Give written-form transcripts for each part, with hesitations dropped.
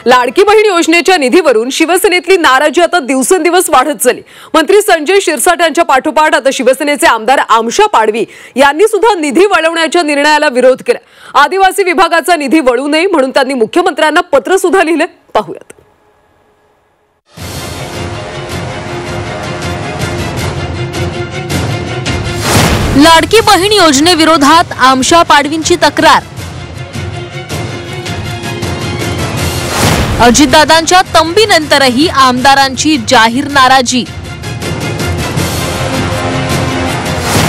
लाडकी बहीण योजनेच्या निधीवरून शिवसेनेतली नाराजी आता दिवसेंदिवस वाढत चालली। मंत्री संजय शिरसाट यांच्या पाठोपाठ आता शिवसेनेचे आमदार आमशा पाडवी यांनी सुद्धा निधी वळवण्याच्या निर्णयाला विरोध केला। आदिवासी विभागाचा निधी वळू नये म्हणून त्यांनी मुख्यमंत्र्यांना पत्र सुद्धा लिहिले। पाहूयात। लाडकी बहीण योजनेविरोधात आमशा पाडवींची तक्रार। अजितदादांच्या तंबीनंतरही आमदारांची जाहीर नाराजी।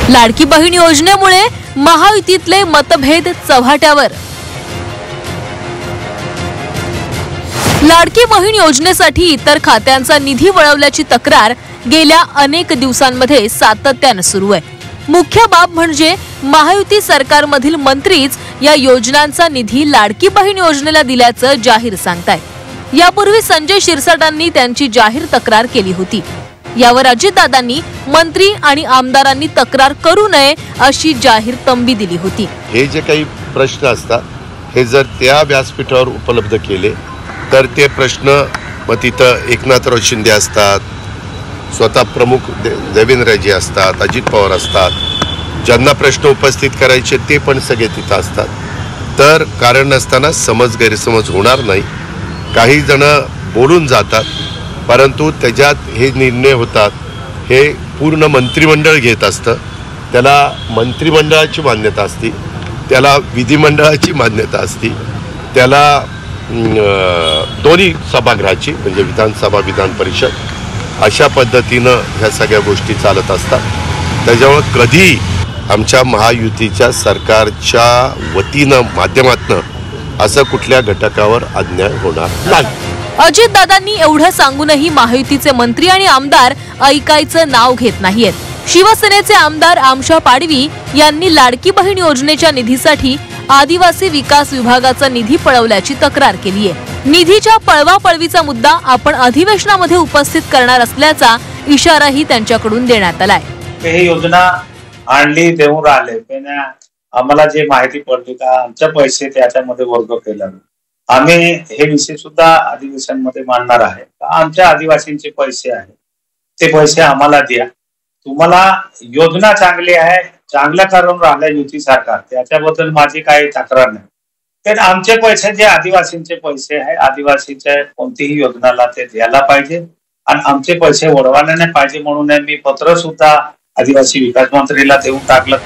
लाडकी बहीण योजनेमुळे महायुतीतले मतभेद चव्हाट्यावर। लाडकी बहीण योजनेसाठी इतर खात्यांचा निधी वळवल्याची तक्रार गेल्या अनेक दिवसांमध्ये सातत्याने सुरू आहे। मुख्य बाब म्हणजे महायुती सरकारमधील मंत्रीच या योजनांचा निधी लाडकी बहीण योजनेला दिल्याचं जाहीर सांगतायत। यापूर्वी संजय शिरसाटांनी त्यांची जाहीर तक्रार केली होती। यावर अजितदादांनी मंत्री आणि आमदारांनी तक्रार करू नये अशी जाहीर तंबी दिली होती। हे जे काही प्रश्न असतात हे जर त्या व्यासपीठावर उपलब्ध केले तर ते प्रश्न मग तिथं एकनाथराव शिंदे असतात, स्वतः प्रमुख देवेंद्रजी असतात, अजित पवार असतात, ज्यांना प्रश्न उपस्थित करायचे ते पण सगळे तिथं असतात। तर कारण नसताना समज गैरसमज होणार नाही। काही जण बोलून जातात परंतु त्याच्यात हे निर्णय होतात हे पूर्ण मंत्रिमंडळ घेत असतं। त्याला मंत्रिमंडळाची मान्यता असते, त्याला विधिमंडळाची मान्यता असते, त्याला दोन्ही सभागृहाची म्हणजे विधानसभा विधान परिषद अशा पद्धतीनं ह्या सगळ्या गोष्टी चालत असतात। त्याच्यामुळे कधी आमच्या महायुतीच्या सरकारच्या वतीनं माध्यमातनं असं कुठल्या घटकावर अन्याय होणार नाही। अजितदादांनी एवढं सांगूनही महायुतीचे मंत्री आणि आमदार ऐकायचं नाव घेत नाहीयेत। शिवसेनेचे आमदार आमशा पाडवी यांनी लाडकी बहीण योजनेच्या निधीसाठी आदिवासी विकास विभागाचा निधी पळवल्याची तक्रार केली आहे। निधीच्या पळवापळवीचा मुद्दा आपण अधिवेशनामध्ये उपस्थित करणार असल्याचा इशाराही त्यांच्याकडून देण्यात आलाय। ही योजना आणली देऊन राहिले पण आम्हाला जे माहिती पडली का आमचे पैसे त्याच्यामध्ये वर्ग केला। आम्ही हे विषय सुद्धा अधिवेशनामध्ये मांडणार आहे। आमच्या आदिवासींचे पैसे आहे ते पैसे आम्हाला द्या। तुम्हाला योजना चांगली आहे, चांगलं करून राहिलं युती सरकार, त्याच्याबद्दल माझी काही तक्रार नाही। पण आमचे पैसे जे आदिवासींचे पैसे आहे, आदिवासीच्या कोणतीही योजनाला ते द्यायला पाहिजे आणि आमचे पैसे वळवायला नाही पाहिजे म्हणून मी पत्र सुद्धा आदिवासी विकास मंत्रीला देऊन टाकलं।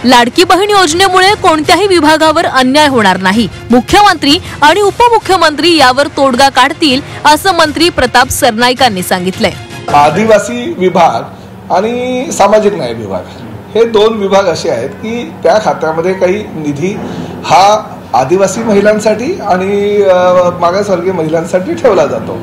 लाडकी बहीण योजनेमुळे कोणत्याही विभागावर अन्याय होणार नाही। मुख्यमंत्री आणि उपमुख्यमंत्री यावर तोडगा काढतील असं मंत्री प्रताप सरनाईकांनी सांगितलंय। आदिवासी विभाग आणि सामाजिक न्याय विभाग हे दोन विभाग असे आहेत की त्या खात्यामध्ये काही निधी हा आदिवासी महिलांसाठी आणि मागासवर्गीय महिलांसाठी ठेवला जातो।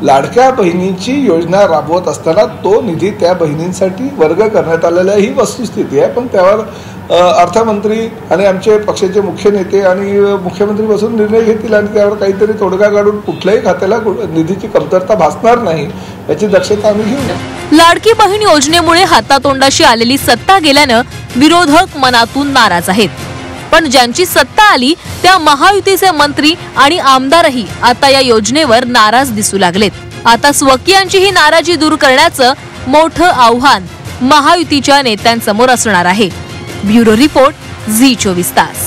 लाडक्या बहिणींची योजना राबवत असताना तो निधी त्या बहिणींसाठी वर्ग करण्यात आलेला ही वस्तुस्थिती आहे। पण त्यावर अर्थमंत्री आणि आमचे पक्षाचे मुख्य नेते आणि मुख्यमंत्री बसून निर्णय घेतील आणि त्यावर काहीतरी तोडगा काढून कुठल्याही खात्याला निधीची कमतरता भासणार नाही याची दक्षता आम्ही घेऊ। लाडकी बहीण योजनेमुळे हातातोंडाशी आलेली सत्ता गेल्यानं विरोधक मनातून नाराज आहेत। पण ज्यांची सत्ता आली त्या महायुतीचे मंत्री आणि आमदारही आता या योजनेवर नाराज दिसू लागलेत। आता स्वकीयांची ही नाराजी दूर करण्याचं मोठं आव्हान महायुतीच्या नेत्यांसमोर असणार आहे। ब्युरो रिपोर्ट झी 24 तास।